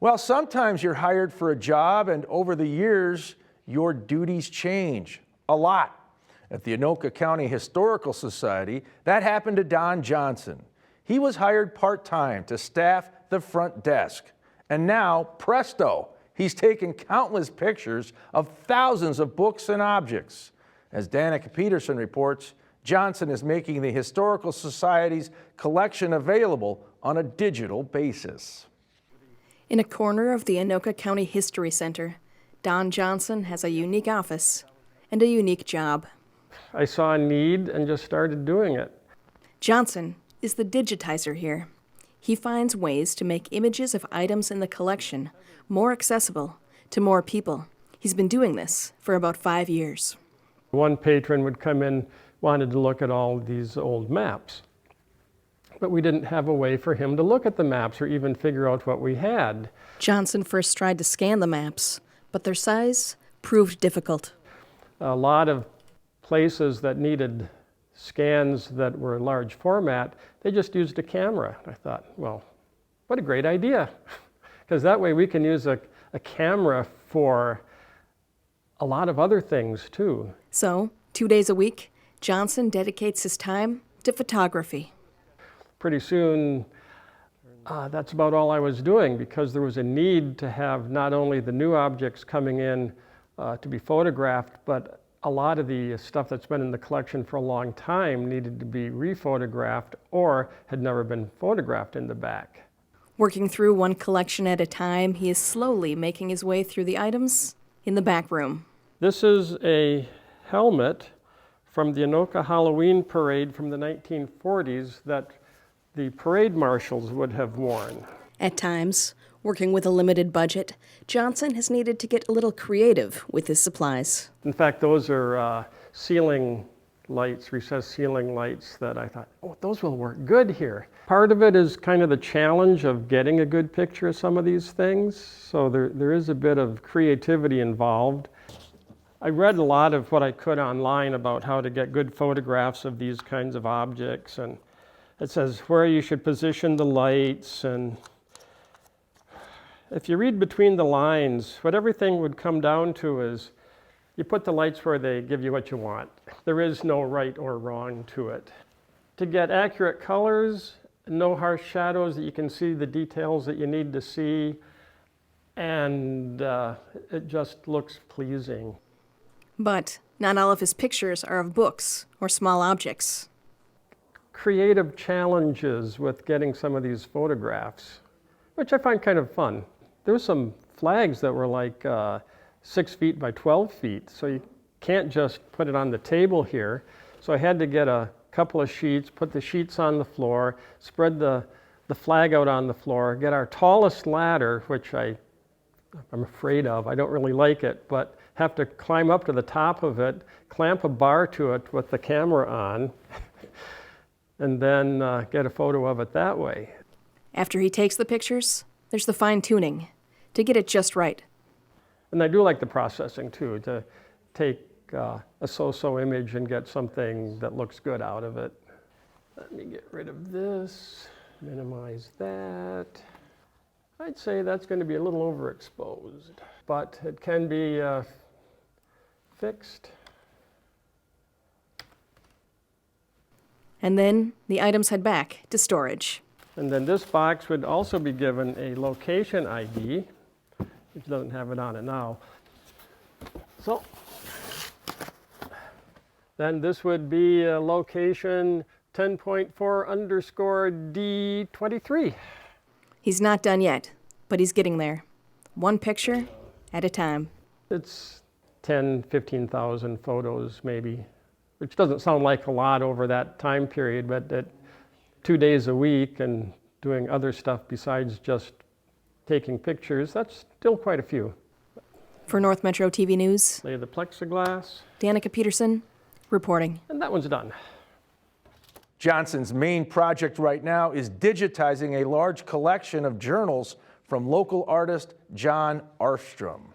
Well, sometimes you're hired for a job and over the years, your duties change a lot. At the Anoka County Historical Society, that happened to Don Johnson. He was hired part-time to staff the front desk. And now, presto, he's taken countless pictures of thousands of books and objects. As Danica Peterson reports, Johnson is making the Historical Society's collection available on a digital basis. In a corner of the Anoka County History Center, Don Johnson has a unique office and a unique job. I saw a need and just started doing it. Johnson is the digitizer here. He finds ways to make images of items in the collection more accessible to more people. He's been doing this for about 5 years. One patron would come in, wanted to look at all these old maps. But we didn't have a way for him to look at the maps or even figure out what we had. Johnson first tried to scan the maps, but their size proved difficult. A lot of places that needed scans that were large format, they just used a camera. I thought, well, what a great idea. Because that way we can use a camera for a lot of other things too. So, 2 days a week, Johnson dedicates his time to photography. Pretty soon, that's about all I was doing, because there was a need to have not only the new objects coming in to be photographed, but a lot of the stuff that's been in the collection for a long time needed to be rephotographed or had never been photographed in the back. Working through one collection at a time, he is slowly making his way through the items in the back room. This is a helmet from the Anoka Halloween parade from the 1940s that the parade marshals would have worn. At times, working with a limited budget, Johnson has needed to get a little creative with his supplies. In fact, those are ceiling lights, recessed ceiling lights that I thought, oh, those will work good here. Part of it is kind of the challenge of getting a good picture of some of these things, so there is a bit of creativity involved. I read a lot of what I could online about how to get good photographs of these kinds of objects, and it says where you should position the lights, and if you read between the lines, what everything would come down to is you put the lights where they give you what you want. There is no right or wrong to it. To get accurate colors, no harsh shadows, that you can see the details that you need to see, and it just looks pleasing. But not all of his pictures are of books or small objects. Creative challenges with getting some of these photographs, which I find kind of fun. There were some flags that were like 6 feet by 12 feet, so you can't just put it on the table here. So I had to get a couple of sheets, put the sheets on the floor, spread the flag out on the floor, get our tallest ladder, which I'm afraid of, I don't really like it, but have to climb up to the top of it, clamp a bar to it with the camera on, and then get a photo of it that way. After he takes the pictures, there's the fine-tuning to get it just right. And I do like the processing too, to take a so-so image and get something that looks good out of it. Let me get rid of this, minimize that. I'd say that's going to be a little overexposed, but it can be fixed. And then the items head back to storage. And then this box would also be given a location ID. It doesn't have it on it now. So then this would be location 10.4_D23. He's not done yet, but he's getting there. One picture at a time. It's 10, 15,000 photos maybe, which doesn't sound like a lot over that time period, but at 2 days a week and doing other stuff besides just taking pictures, that's still quite a few. For North Metro TV News, Lay the plexiglass. Danica Peterson reporting. And that one's done. Johnson's main project right now is digitizing a large collection of journals from local artist John Arfstrom.